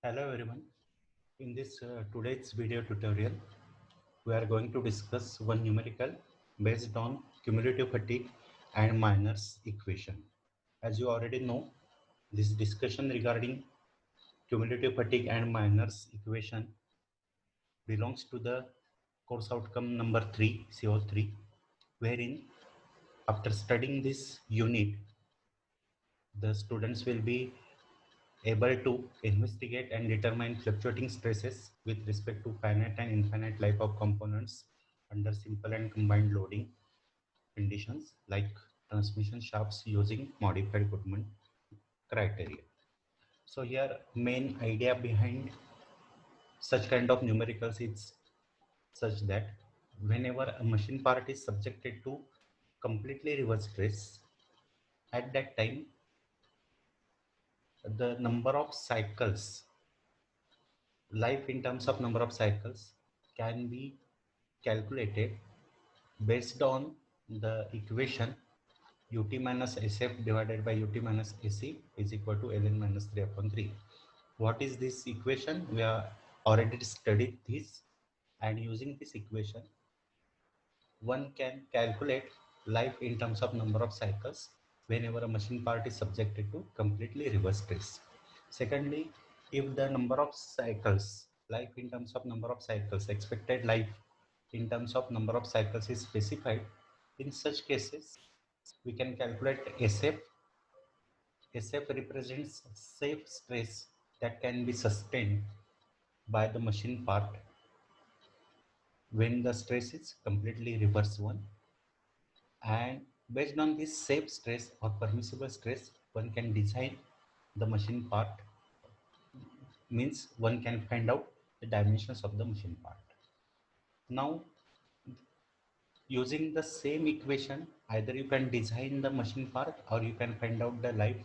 Hello everyone. In this today's video tutorial, we are going to discuss one numerical based on cumulative fatigue and Miner's equation. As you already know, this discussion regarding cumulative fatigue and Miner's equation belongs to the course outcome number 3, CO3, wherein after studying this unit, the students will be able to investigate and determine fluctuating stresses with respect to finite and infinite life of components under simple and combined loading conditions like transmission shafts using modified Goodman criteria. So here main idea behind such kind of numericals is such that whenever a machine part is subjected to completely reverse stress, at that time the number of cycles, life in terms of number of cycles, can be calculated based on the equation ut minus sf divided by ut minus ac is equal to ln minus 3 upon 3. What is this equation? We are already studied this, and using this equation one can calculate life in terms of number of cycles whenever a machine part is subjected to completely reverse stress. Secondly, if the number of cycles, life in terms of number of cycles, expected life in terms of number of cycles is specified, in such cases we can calculate SF. SF represents safe stress that can be sustained by the machine part when the stress is completely reverse one, and based on this safe stress or permissible stress one can design the machine part, means one can find out the dimensions of the machine part. Now using the same equation, either you can design the machine part or you can find out the life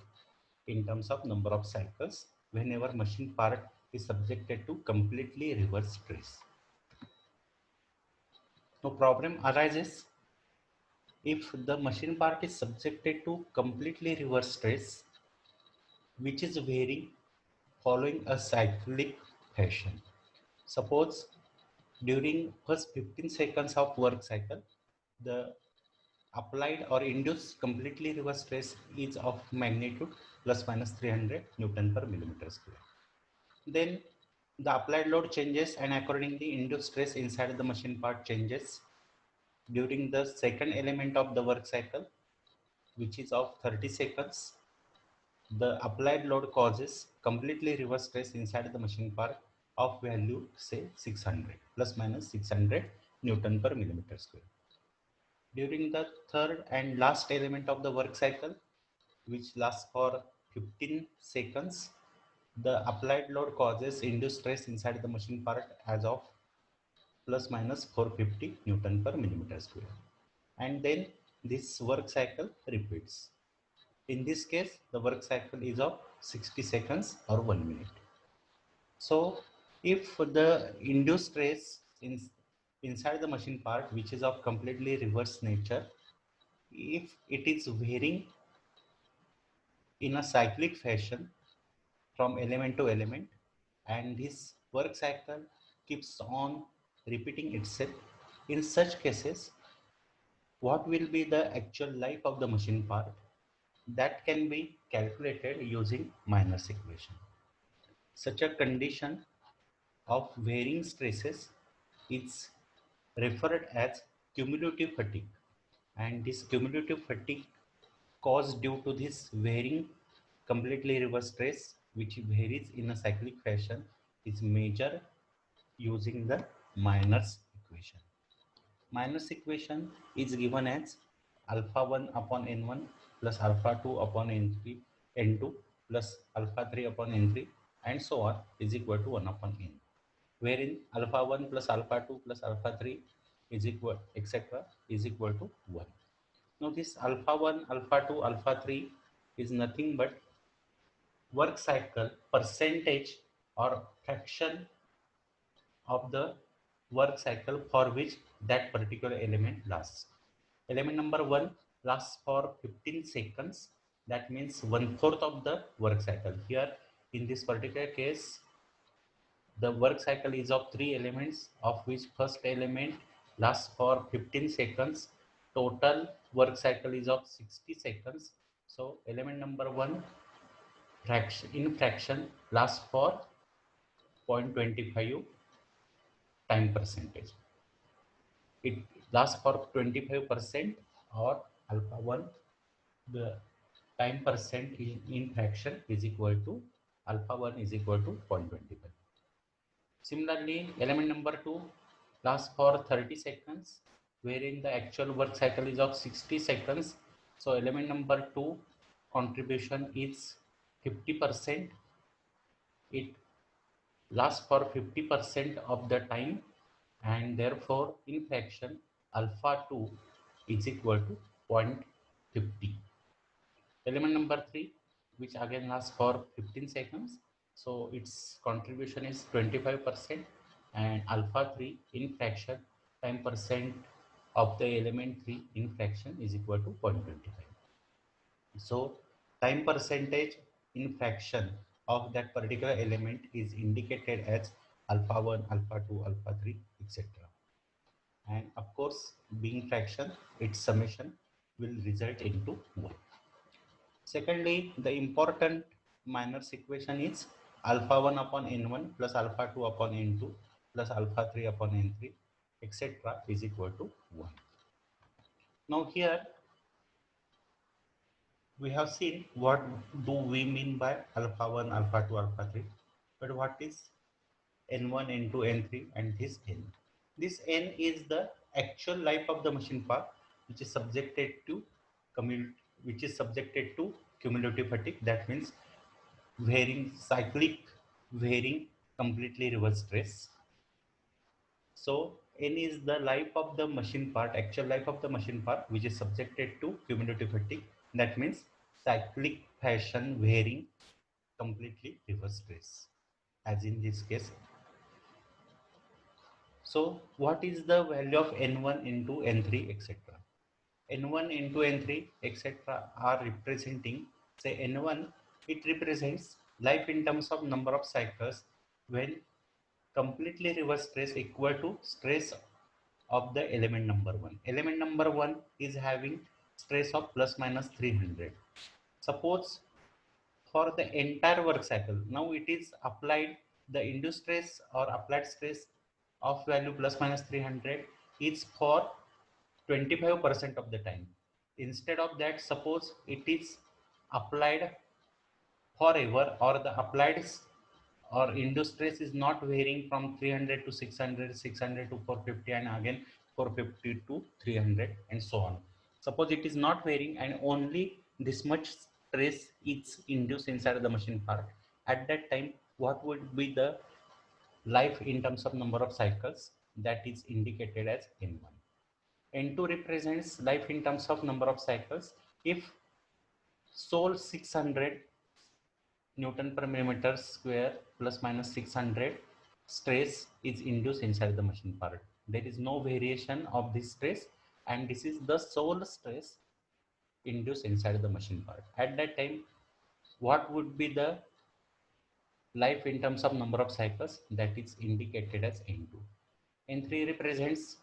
in terms of number of cycles whenever machine part is subjected to completely reverse stress. No problem arises if the machine part is subjected to completely reverse stress, which is varying following a cyclic fashion. Suppose during first 15 seconds of work cycle, the applied or induced completely reverse stress is of magnitude plus minus 300 Newton per millimeter square. Then the applied load changes and accordingly induced stress inside the machine part changes during the second element of the work cycle, which is of 30 seconds. The applied load causes completely reverse stress inside the machine part of value say 600 plus minus 600 Newton per millimeter square. During the third and last element of the work cycle, which lasts for 15 seconds, the applied load causes induced stress inside the machine part as of plus minus 450 Newton per millimeter square. And then this work cycle repeats. In this case, the work cycle is of 60 seconds or 1 minute. So if the induced stress inside the machine part, which is of completely reverse nature, if it is varying in a cyclic fashion from element to element, and this work cycle keeps on repeating itself, in such cases what will be the actual life of the machine part? That can be calculated using Miner's equation. Such a condition of varying stresses is referred as cumulative fatigue, and this cumulative fatigue caused due to this varying completely reverse stress, which varies in a cyclic fashion, is measured using the Miner's equation. Miner's equation is given as alpha 1 upon n1 plus alpha 2 upon n3 n2 plus alpha 3 upon n3 and so on is equal to 1 upon n, wherein alpha 1 plus alpha 2 plus alpha 3 is equal etc. is equal to 1. Now this alpha 1, alpha 2, alpha 3 is nothing but work cycle percentage or fraction of the work cycle for which that particular element lasts. Element number 1 lasts for 15 seconds. That means 1/4 of the work cycle. Here in this particular case, The work cycle is of 3 elements, of which first element lasts for 15 seconds. Total work cycle is of 60 seconds. So element number 1 fraction lasts for 0.25 time percentage. It lasts for 25%, or alpha 1, the time percent in fraction is equal to alpha 1 is equal to 0.25. Similarly, element number 2 lasts for 30 seconds, wherein the actual work cycle is of 60 seconds. So element number 2 contribution is 50%. It lasts for 50% of the time, and therefore in fraction alpha 2 is equal to 0.50. Element number 3, which again lasts for 15 seconds, so its contribution is 25%, and alpha 3 in fraction time percent of the element 3 in fraction is equal to 0.25. So time percentage in fraction of that particular element is indicated as alpha 1, alpha 2, alpha 3, etc. And of course, being fraction, its summation will result into 1. Secondly, the important Minor's equation is alpha 1 upon n1 plus alpha 2 upon n2 plus alpha 3 upon n3, etc. is equal to 1. Now here we have seen what do we mean by alpha 1, alpha 2, alpha 3, but what is n1, n2, n3 and this n? This n is the actual life of the machine part, which is subjected to cumulative fatigue. That means varying completely reverse stress. So n is the life of the machine part, actual life of the machine part, which is subjected to cumulative fatigue. That means cyclic fashion varying completely reverse stress, as in this case. So what is the value of n1 into n3, etc.? n1 into n3, etc. are representing, say n1, it represents life in terms of number of cycles when completely reverse stress equal to stress of the element number 1. Element number 1 is having stress of plus minus 300. Suppose for the entire work cycle, now it is applied, the induced stress or applied stress of value plus minus 300 is for 25% of the time. Instead of that, suppose it is applied forever, or the applied or induced stress is not varying from 300 to 600, 600 to 450, and again 450 to 300, and so on. Suppose it is not varying and only this much stress is induced inside the machine part. At that time, what would be the life in terms of number of cycles? That is indicated as N1. N2 represents life in terms of number of cycles. If sole 600 Newton per millimeter square plus minus 600 stress is induced inside the machine part, there is no variation of this stress, and this is the sole stress induced inside the machine part. At that time, what would be the life in terms of number of cycles? That is indicated as N2. N3 represents,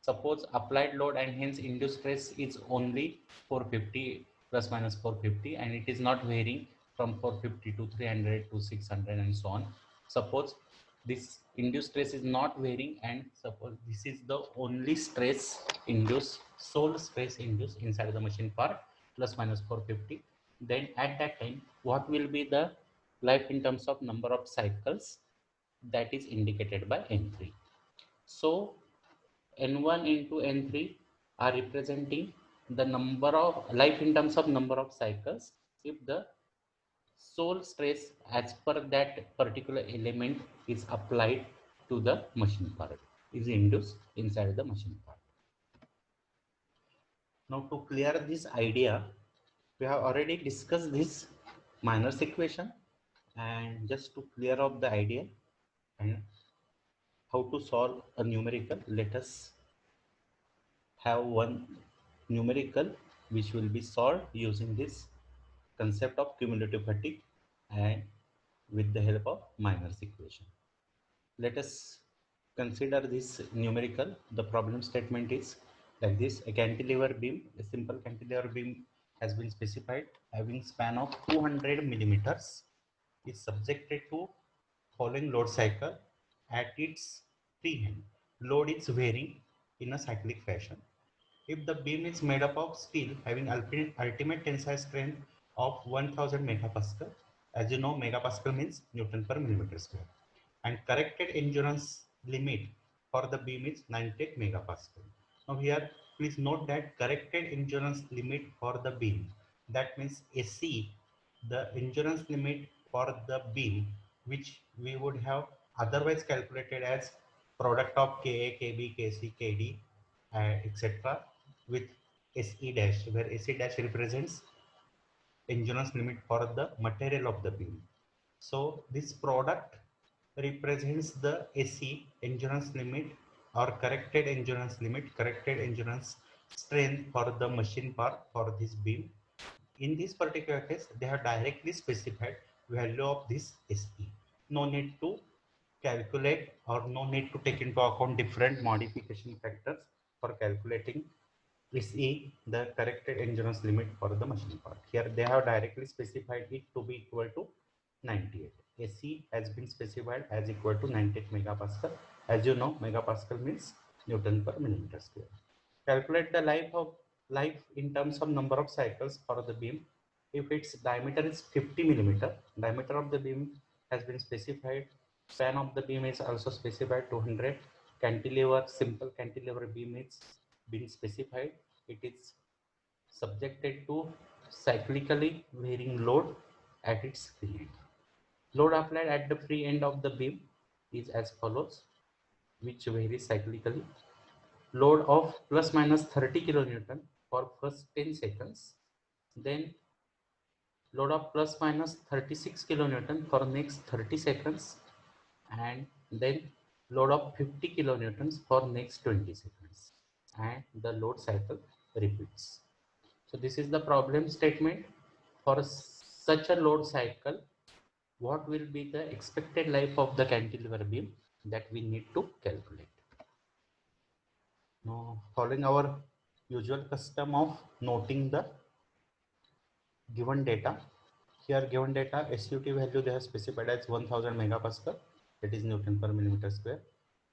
suppose applied load and hence induced stress is only 450 plus minus 450, and it is not varying from 450 to 300 to 600 and so on. Suppose this induced stress is not varying, and suppose this is the only stress induced, sole stress induced inside the machine part plus minus 450, then at that time what will be the life in terms of number of cycles? That is indicated by N3. So n1 into n3 are representing the number of life in terms of number of cycles if the sole stress as per that particular element is applied to the machine part, is induced inside the machine part. Now to clear this idea, we have already discussed this Minor's equation, and just to clear up the idea and how to solve a numerical, let us have one numerical which will be solved using this concept of cumulative fatigue, and with the help of Minor's equation. Let us consider this numerical. The problem statement is like this: a cantilever beam, a simple cantilever beam has been specified having span of 200 millimeters, is subjected to following load cycle at its free end. Load is varying in a cyclic fashion. If the beam is made up of steel having ultimate tensile strength of 1000 megapascal, as you know, megapascal means Newton per millimeter square, and corrected endurance limit for the beam is 98 megapascal. Now here, please note that corrected endurance limit for the beam, that means AC, the endurance limit for the beam, which we would have otherwise calculated as product of Ka, Kb, Kc, Kd, etc. with Se dash, where Se dash represents endurance limit for the material of the beam. So this product represents the SE endurance limit or corrected endurance strength for the machine part for this beam. In this particular case, they have directly specified value of this SE. No need to calculate or no need to take into account different modification factors for calculating SE, the corrected endurance limit for the machine part. Here they have directly specified it to be equal to 98. SE has been specified as equal to 98 megapascal. As you know, megapascal means Newton per millimeter square. Calculate the life in terms of number of cycles for the beam. If its diameter is 50 millimeter, diameter of the beam has been specified. Span of the beam is also specified 200. Cantilever, simple cantilever beam is been specified. It is subjected to cyclically varying load at its free end. Load applied at the free end of the beam is as follows, which varies cyclically. Load of plus minus 30 kilonewton for first 10 seconds, then load of plus minus 36 kilonewton for next 30 seconds, and then load of 50 kilonewtons for next 20 seconds, and the load cycle repeats. So this is the problem statement. For such a load cycle, what will be the expected life of the cantilever beam that we need to calculate. Now, following our usual custom of noting the given data, here given data SUT value they have specified as 1000 megapascal, that is Newton per millimeter square.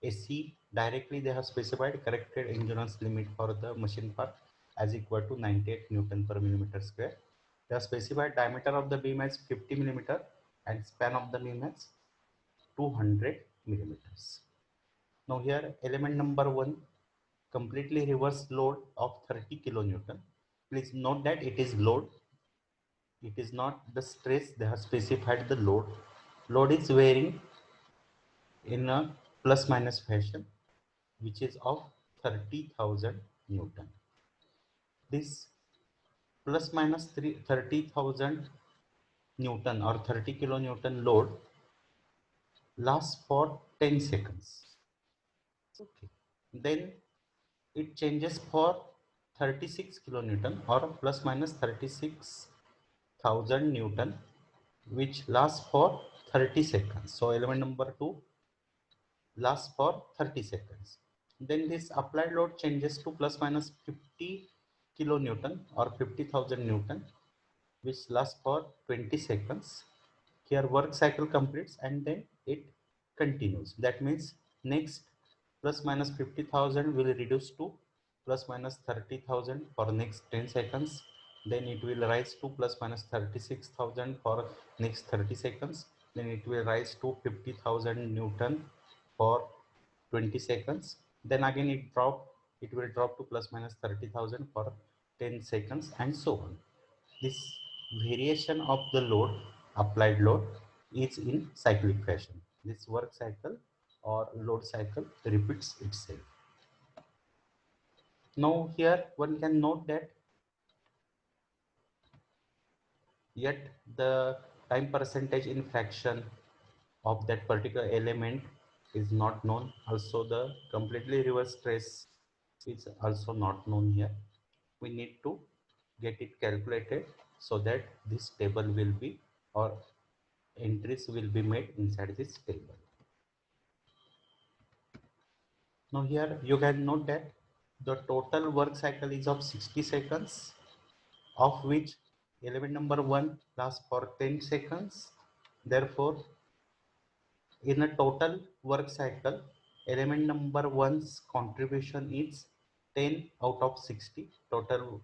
SC directly they have specified corrected endurance limit for the machine part as equal to 98 Newton per millimeter square. They have specified diameter of the beam as 50 millimeter and span of the beam as 200 millimeters. Now here element number 1, completely reverse load of 30 kilonewton. Please note that it is load, it is not the stress. They have specified the load. Load is varying in a plus minus fashion, which is of 30,000 Newton. This plus minus 30,000 Newton or 30 kilonewton load lasts for 10 seconds. Okay. Then it changes for 36 kilonewton or plus minus 36,000 Newton, which lasts for 30 seconds. So element number 2 lasts for 30 seconds. Then this applied load changes to plus minus 50 kilonewton or 50,000 Newton, which lasts for 20 seconds. Here work cycle completes and then it continues. That means next plus minus 50,000 will reduce to plus minus 30,000 for next 10 seconds. Then it will rise to plus minus 36,000 for next 30 seconds. Then it will rise to 50,000 Newton for 20 seconds. Then again it will drop to plus minus 30,000 for 10 seconds and so on. This variation of the load, applied load, is in cyclic fashion. This work cycle or load cycle repeats itself. Now here one can note that yet the time percentage in fraction of that particular element is not known. Also the completely reverse stress is also not known here. We need to get it calculated so that this table will be, or entries will be made inside this table. Now here you can note that the total work cycle is of 60 seconds, of which element number 1 lasts for 10 seconds. Therefore, in a total work cycle, element number 1's contribution is 10 out of 60. Total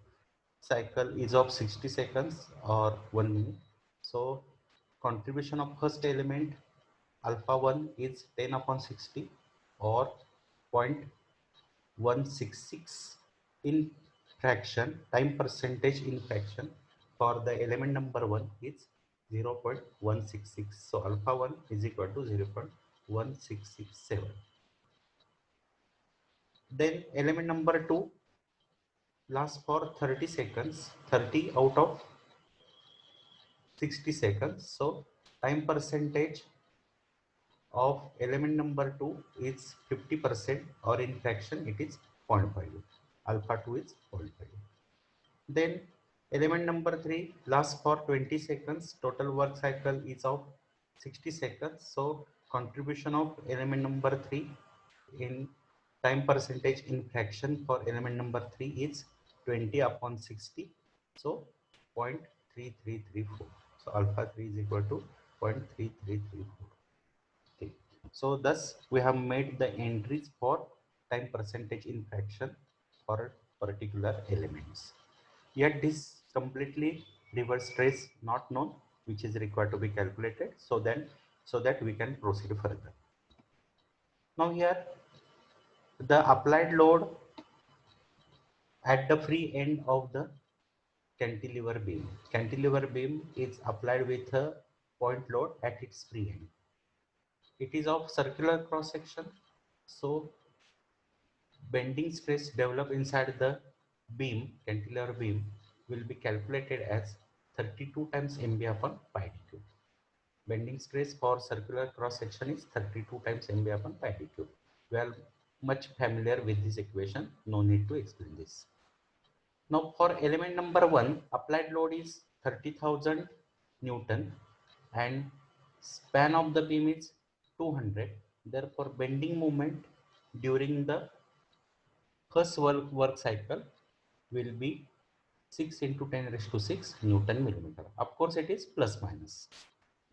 cycle is of 60 seconds or 1 minute. So contribution of first element alpha 1 is 10 upon 60 or 0.166 in fraction. Time percentage in fraction for the element number 1 is 0.166. So alpha 1 is equal to 0.1667. Then element number 2 lasts for 30 seconds, 30 out of 60 seconds. So time percentage of element number 2 is 50% or in fraction it is 0.5. Alpha 2 is 0.5. Then element number 3 lasts for 20 seconds. Total work cycle is of 60 seconds. So contribution of element number 3 in time percentage in fraction for element number 3 is 20 upon 60. So 0.3334. So alpha 3 is equal to 0.3334. Okay. So thus we have made the entries for time percentage in fraction for particular elements. Yet this completely reverse trace not known, which is required to be calculated so that we can proceed further. Now here the applied load at the free end of the cantilever beam. Cantilever beam is applied with a point load at its free end. It is of circular cross section, so bending stress developed inside the beam, cantilever beam, will be calculated as 32 times MB upon pi d cube. Bending stress for circular cross section is 32 times MB upon pi d cube. We are much familiar with this equation, no need to explain this. Now for element number 1, applied load is 30,000 Newton and span of the beam is 200. Therefore, bending moment during the first work cycle will be 6 into 10 raised to 6 Newton millimeter. Of course, it is plus minus.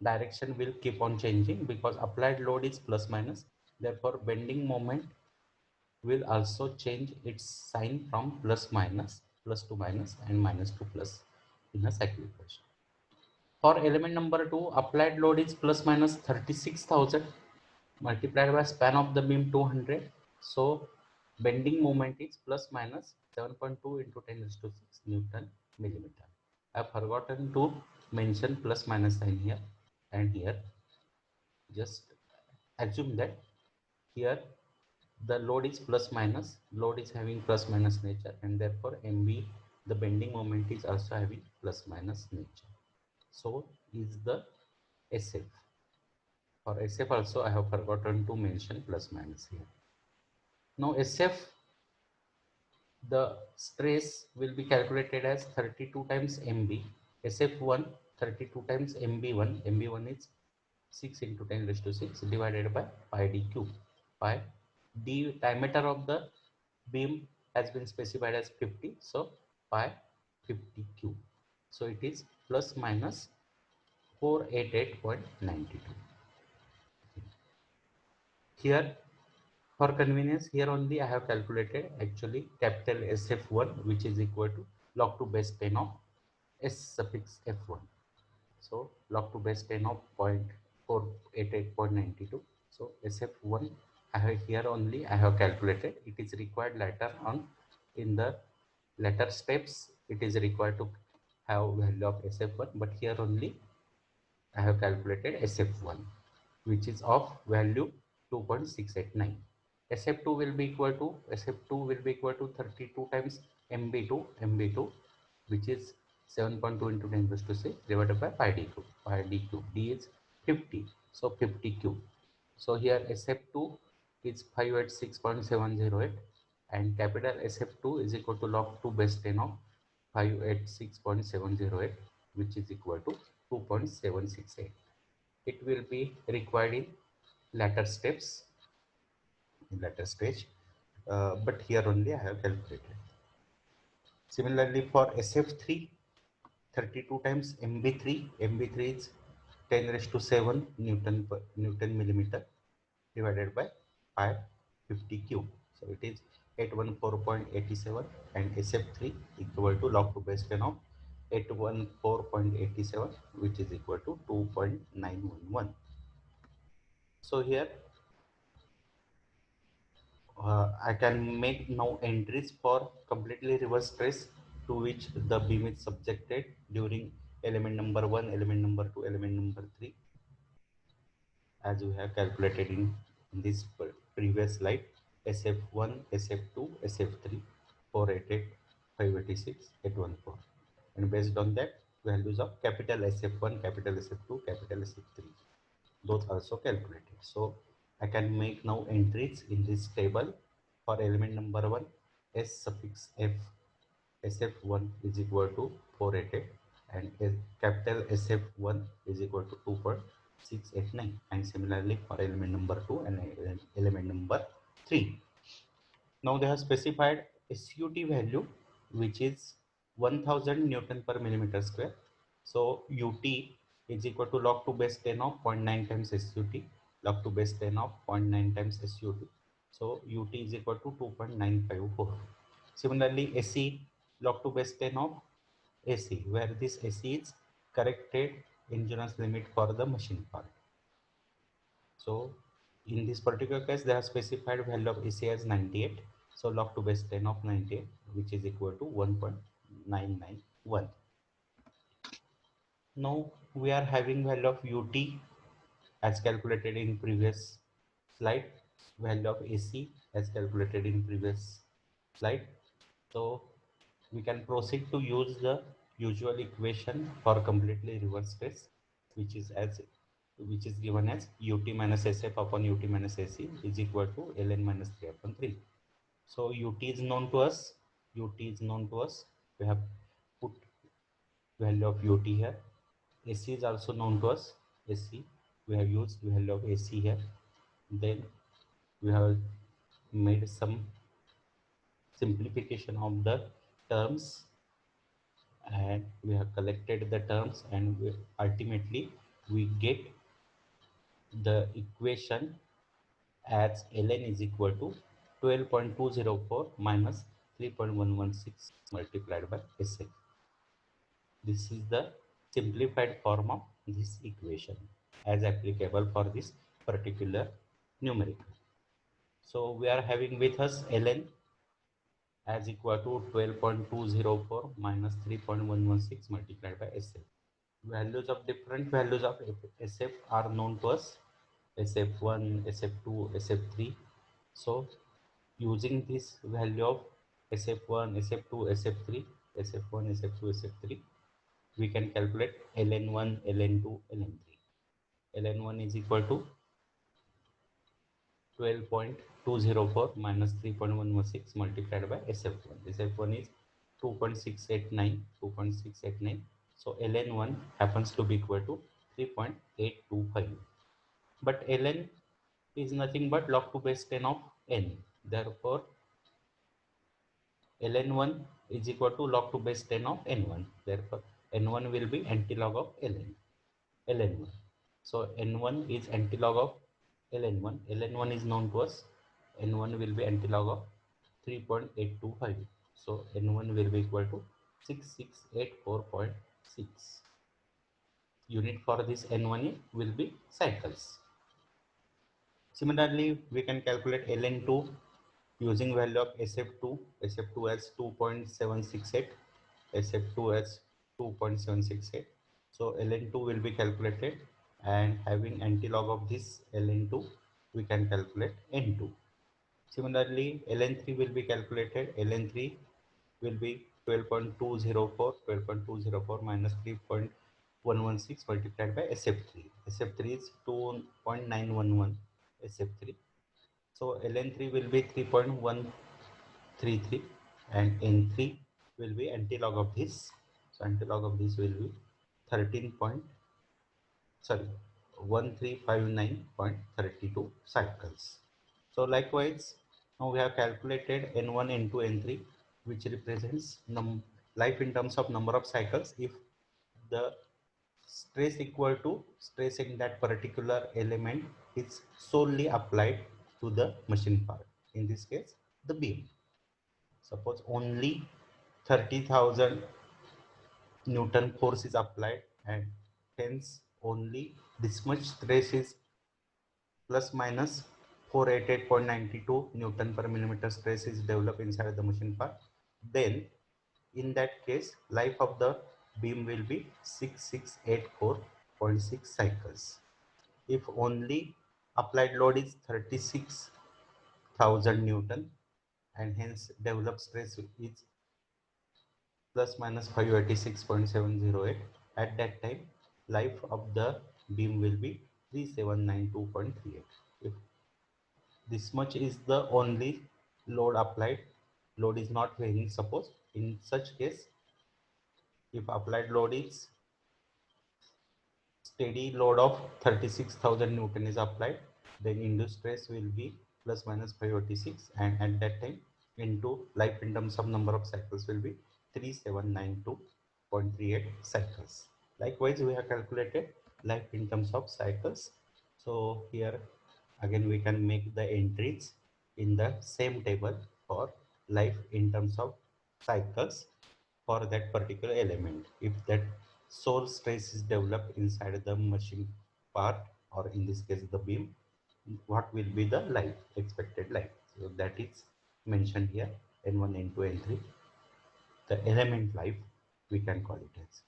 Direction will keep on changing because applied load is plus minus. Therefore, bending moment will also change its sign from plus minus, plus to minus and minus to plus in a cyclic fashion. For element number 2, applied load is plus minus 36,000 multiplied by span of the beam 200. So bending moment is plus minus 7.2 into 10 raised to 6 Newton millimeter. I have forgotten to mention plus minus sign here and here. Just assume that here the load is plus minus, load is having plus minus nature, and therefore MB, the bending moment, is also having plus minus nature. So is the SF. For SF also I have forgotten to mention plus minus here. Now SF, the stress will be calculated as 32 times MB. SF1 32 times MB1. MB1 is 6 into 10 raised to 6 divided by pi d cube. Pi d diameter of the beam has been specified as 50, so pi 50 cube. So it is plus minus 488.92. Here for convenience, here only I have calculated actually capital SF1, which is equal to log 2 base 10 of S suffix F1. So log 2 base 10 of 0.488.92. So SF1 I have here only I have calculated. It is required later on in the later steps. It is required to have value of SF1, but here only I have calculated SF1, which is of value 2.689. SF2 will be equal to SF2 will be equal to 32 times MB2, which is 7.2 into 10 raised to 6 divided by pi d cube. Pi d cube d is 50, so 50 cube. So here SF2 is 586.708 and capital SF2 is equal to log 2 base 10 of 586.708, which is equal to 2.768. it will be required in later steps, in later stage, but here only I have calculated. Similarly for SF3, 32 times MB3, MB3 is 10 raised to 7 Newton millimeter divided by pi 50 cube. So it is 814.87, and SF3 equal to log to base 10 of 814.87, which is equal to 2.911. So here I can make now entries for completely reverse stress to which the beam is subjected during element number 1, element number 2, element number 3, as we have calculated in this previous slide. SF1, SF2, SF3, 488, 586, 814. And based on that, values of capital SF1, capital SF2, capital SF3, those also calculated. So I can make now entries in this table for element number 1, S suffix F, SF1 is equal to 488, and capital SF1 is equal to 2.689, and similarly for element number 2 and element number 3. Now they have specified SUT value, which is 1000 Newton per millimeter square. So UT is equal to log to base 10 of 0.9 times SUT, log to base 10 of 0.9 times SUT. So UT is equal to 2.954. Similarly, AC, log to base 10 of AC, where this AC is corrected endurance limit for the machine part. So in this particular case, they have specified value of AC as 98. So log to base 10 of 98, which is equal to 1.991. Now we are having value of UT as calculated in previous slide, value of AC as calculated in previous slide. So we can proceed to use the usual equation for completely reverse stress, which is given as UT minus SF upon UT minus AC is equal to ln minus 3 upon 3. So UT is known to us. UT is known to us. We have put value of UT here. AC is also known to us. AC, we have used value of AC here. Then we have made some simplification of the terms, and we have collected the terms, and ultimately we get the equation as ln is equal to 12.204 minus 3.116 multiplied by Sn. This is the simplified form of this equation as applicable for this particular numerical. So we are having with us ln as equal to 12.204 minus 3.116 multiplied by Sn. Values of different values of SF are known to us: SF1, SF2, SF3. So using this value of SF1, SF2, SF3, SF1, SF2, SF3, we can calculate ln1, ln2, ln3. ln1 is equal to 12.204 minus 3.116 multiplied by SF1. SF1 is 2.689, 2.689. So ln1 happens to be equal to 3.825. But ln is nothing but log to base 10 of n. Therefore, ln1 is equal to log to base 10 of n1. Therefore, n1 will be antilog of ln1. So n1 is antilog of ln1. ln1 is known to us. n1 will be antilog of 3.825. So n1 will be equal to 6684.6. Unit for this n1 will be cycles. Similarly, we can calculate ln2 using value of SF2, SF2 as 2.768, SF2 as 2.768. So ln2 will be calculated, and having antilog of this ln2, we can calculate n2. Similarly, ln3 will be calculated. ln3 will be 12.204, 12.204 minus 3.116 multiplied by SF3. SF3 is 2.911 SF3. So ln3 will be 3.133, and n3 will be antilog of this. So antilog of this will be 13 point, sorry, 1359.32 cycles. So likewise, now we have calculated N1, N2, N3, which represents life in terms of number of cycles if the stress equal to stress in that particular element is solely applied to the machine part. In this case, the beam. Suppose only 30,000 Newton force is applied and hence only this much stress is plus minus 488.92 Newton per millimeter stress is developed inside the machine part. Then in that case, life of the beam will be 6684.6 cycles. If only applied load is 36,000 Newton and hence developed stress is plus minus 586.708, at that time life of the beam will be 3792.38. If this much is the only load applied, load is not varying, suppose in such case, if applied load is steady load of 36,000 Newton is applied, then induced stress will be plus minus 586, and at that time into life in terms of number of cycles will be 3792.38 cycles. Likewise, we have calculated life in terms of cycles. So here again we can make the entries in the same table for life in terms of cycles for that particular element. If that source stress is developed inside the machine part, or in this case the beam, what will be the life, expected life? So that is mentioned here, N1, N2, N3, the element life we can call it as.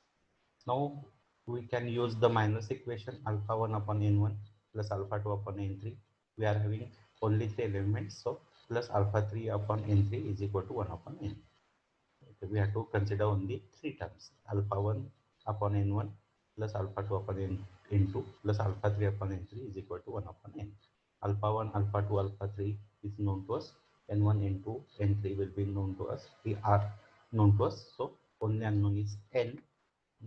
Now we can use the minus equation, alpha 1 upon N1 plus alpha 2 upon N3. We are having only three elements, so plus alpha 3 upon N3 is equal to 1 upon N. Okay, we have to consider only three terms, alpha 1 upon N1 plus alpha 2 upon N2 plus alpha 3 upon N3 is equal to 1 upon N. Alpha 1, alpha 2, alpha 3 is known to us. N1, N2, N3 will be known to us. We are known to us. So only unknown is N,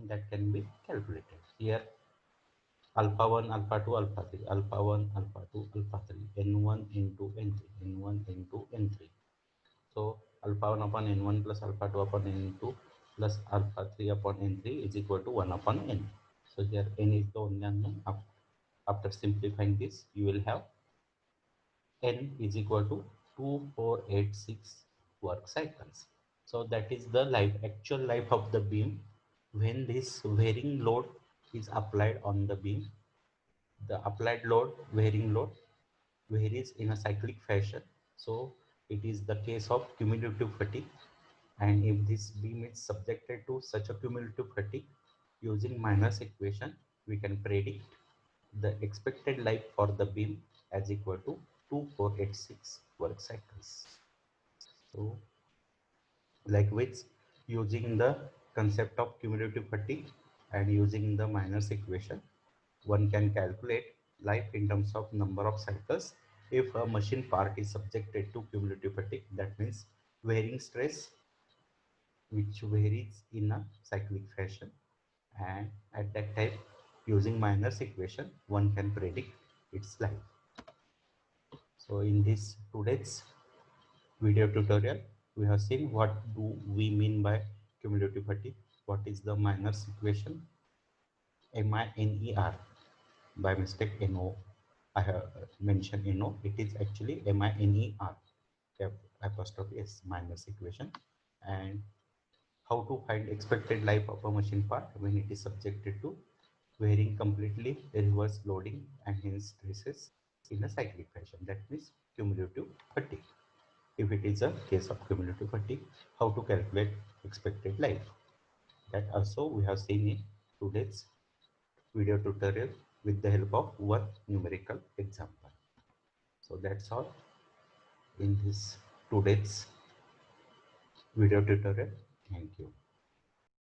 that can be calculated. Here alpha 1, alpha 2, alpha 3, alpha 1, alpha 2, alpha 3, N1, N2, N3, N1, N2, N3. So alpha 1 upon N1 plus alpha 2 upon N2 plus alpha 3 upon N3 is equal to 1 upon N. So here N is the only unknown. After simplifying this, you will have N is equal to 2486 work cycles. So that is the life, actual life of the beam when this varying load is applied on the beam. The applied load, varying load, varies in a cyclic fashion. So it is the case of cumulative fatigue. And if this beam is subjected to such a cumulative fatigue, using minus equation, we can predict the expected life for the beam as equal to 2486 work cycles. So likewise, using the concept of cumulative fatigue and using the minus equation, one can calculate life in terms of number of cycles if a machine part is subjected to cumulative fatigue. That means varying stress which varies in a cyclic fashion, and at that time using minus equation one can predict its life. So in this today's video tutorial, we have seen what do we mean by cumulative fatigue, what is the minus equation, MINER, by mistake NO, I have mentioned NO, it is actually MINER, apostrophe S, minus equation, and how to find expected life of a machine part when it is subjected to varying completely reverse loading and hence stresses in a cyclic fashion. That means cumulative fatigue. If it is a case of cumulative fatigue, how to calculate expected life. That also we have seen in today's video tutorial with the help of one numerical example. So that's all in this today's video tutorial. Thank you.